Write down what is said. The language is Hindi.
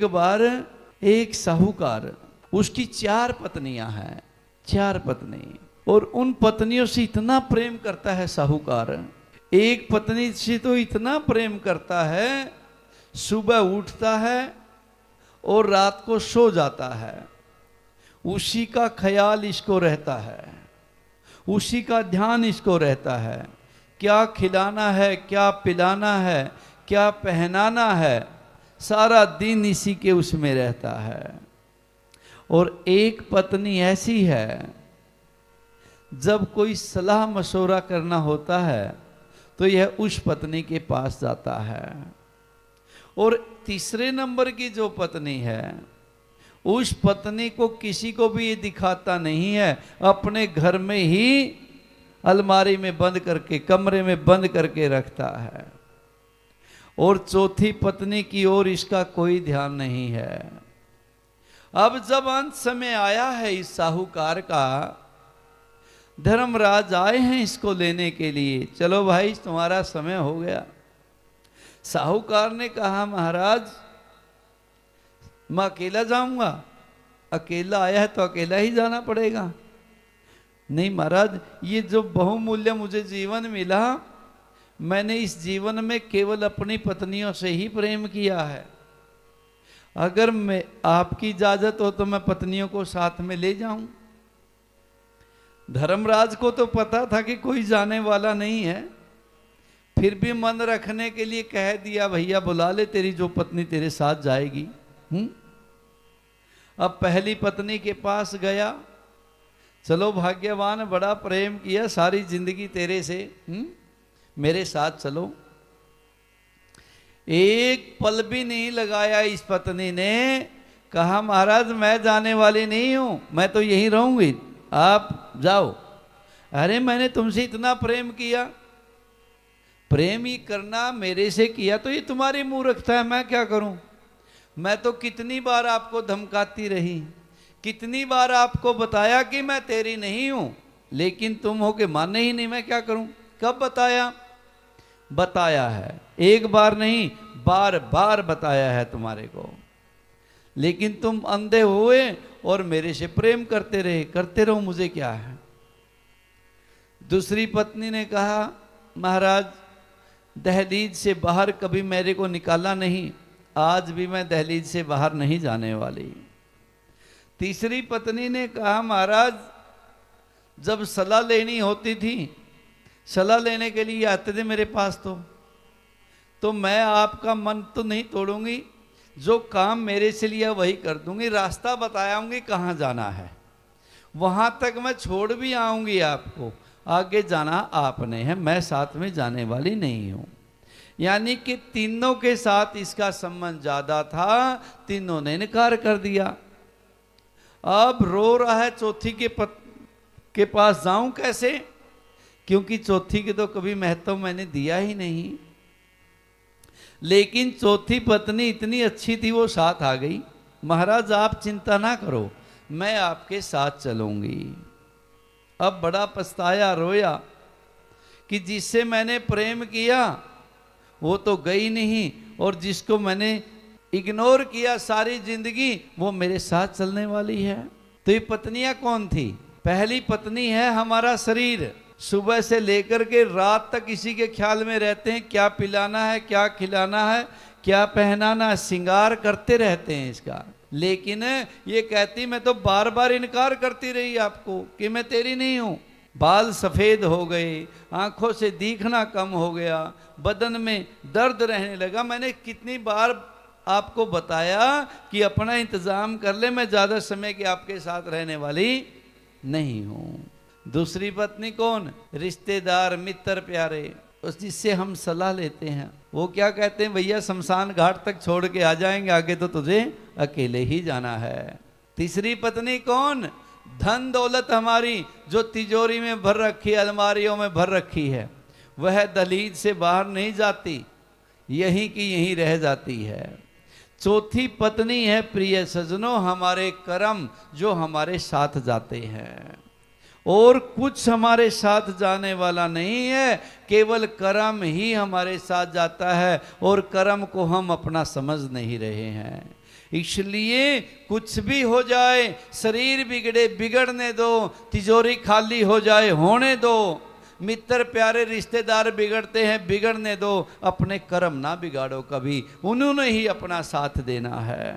एक बार एक साहूकार, उसकी 4 पत्नियां हैं, 4 पत्नी, और उन पत्नियों से इतना प्रेम करता है साहूकार। एक पत्नी से तो इतना प्रेम करता है, सुबह उठता है और रात को सो जाता है, उसी का ख्याल इसको रहता है, उसी का ध्यान इसको रहता है। क्या खिलाना है, क्या पिलाना है, क्या पहनाना है, सारा दिन इसी के उसमें रहता है। और एक पत्नी ऐसी है, जब कोई सलाह मशवरा करना होता है तो यह उस पत्नी के पास जाता है। और तीसरे नंबर की जो पत्नी है, उस पत्नी को किसी को भी ये दिखाता नहीं है, अपने घर में ही अलमारी में बंद करके, कमरे में बंद करके रखता है। और चौथी पत्नी की ओर इसका कोई ध्यान नहीं है। अब जब अंत समय आया है इस साहूकार का, धर्मराज आए हैं इसको लेने के लिए, चलो भाई तुम्हारा समय हो गया। साहूकार ने कहा महाराज मैं अकेला जाऊंगा, अकेला आया है तो अकेला ही जाना पड़ेगा। नहीं महाराज, ये जो बहुमूल्य मुझे जीवन मिला, मैंने इस जीवन में केवल अपनी पत्नियों से ही प्रेम किया है। अगर मैं आपकी इजाजत हो तो मैं पत्नियों को साथ में ले जाऊं। धर्मराज को तो पता था कि कोई जाने वाला नहीं है, फिर भी मन रखने के लिए कह दिया भैया बुला ले, तेरी जो पत्नी तेरे साथ जाएगी। अब पहली पत्नी के पास गया, चलो भाग्यवान, बड़ा प्रेम किया सारी जिंदगी तेरे से, मेरे साथ चलो। एक पल भी नहीं लगाया इस पत्नी ने, कहा महाराज मैं जाने वाली नहीं हूं, मैं तो यहीं रहूंगी, आप जाओ। अरे मैंने तुमसे इतना प्रेम किया, प्रेम ही करना मेरे से किया तो ये तुम्हारी मूर्खता है, मैं क्या करूं। मैं तो कितनी बार आपको धमकाती रही, कितनी बार आपको बताया कि मैं तेरी नहीं हूं, लेकिन तुम हो के माने ही नहीं, मैं क्या करूं। कब बताया? बताया है, एक बार नहीं बार बार बताया है तुम्हारे को, लेकिन तुम अंधे हुए और मेरे से प्रेम करते रहे, करते रहो, मुझे क्या है। दूसरी पत्नी ने कहा महाराज दहलीज से बाहर कभी मेरे को निकाला नहीं, आज भी मैं दहलीज से बाहर नहीं जाने वाली। तीसरी पत्नी ने कहा महाराज जब सलाह लेनी होती थी, सलाह लेने के लिए आते थे मेरे पास, तो मैं आपका मन तो नहीं तोड़ूंगी, जो काम मेरे से लिया वही कर दूंगी, रास्ता बताऊंगी कहाँ जाना है, वहां तक मैं छोड़ भी आऊंगी आपको, आगे जाना आपने है, मैं साथ में जाने वाली नहीं हूं। यानी कि तीनों के साथ इसका संबंध ज्यादा था, तीनों ने इनकार कर दिया। अब रो रहा है चौथी के पास जाऊं कैसे, क्योंकि चौथी के तो कभी महत्व मैंने दिया ही नहीं। लेकिन चौथी पत्नी इतनी अच्छी थी, वो साथ आ गई। महाराज आप चिंता ना करो, मैं आपके साथ चलूंगी। अब बड़ा पछताया, रोया कि जिससे मैंने प्रेम किया वो तो गई नहीं, और जिसको मैंने इग्नोर किया सारी जिंदगी वो मेरे साथ चलने वाली है। तो ये पत्नियां कौन थी? पहली पत्नी है हमारा शरीर, सुबह से लेकर के रात तक इसी के ख्याल में रहते हैं, क्या पिलाना है, क्या खिलाना है, क्या पहनाना है, श्रृंगार करते रहते हैं इसका। लेकिन ये कहती मैं तो बार बार इनकार करती रही आपको कि मैं तेरी नहीं हूं। बाल सफेद हो गए, आंखों से दिखना कम हो गया, बदन में दर्द रहने लगा। मैंने कितनी बार आपको बताया कि अपना इंतजाम कर ले, मैं ज्यादा समय के आपके साथ रहने वाली नहीं हूं। दूसरी पत्नी कौन? रिश्तेदार, मित्र, प्यारे, उस जिससे हम सलाह लेते हैं। वो क्या कहते हैं, भैया शमशान घाट तक छोड़ के आ जाएंगे, आगे तो तुझे अकेले ही जाना है। तीसरी पत्नी कौन? धन दौलत हमारी जो तिजोरी में भर रखी है, अलमारियों में भर रखी है, वह दहलीज से बाहर नहीं जाती, यहीं की यहीं रह जाती है। चौथी पत्नी है प्रिय सजनों हमारे कर्म, जो हमारे साथ जाते हैं, और कुछ हमारे साथ जाने वाला नहीं है, केवल कर्म ही हमारे साथ जाता है, और कर्म को हम अपना समझ नहीं रहे हैं। इसलिए कुछ भी हो जाए, शरीर बिगड़े बिगड़ने दो, तिजोरी खाली हो जाए होने दो, मित्र प्यारे रिश्तेदार बिगड़ते हैं बिगड़ने दो, अपने कर्म ना बिगाड़ो कभी, उन्होंने ही अपना साथ देना है।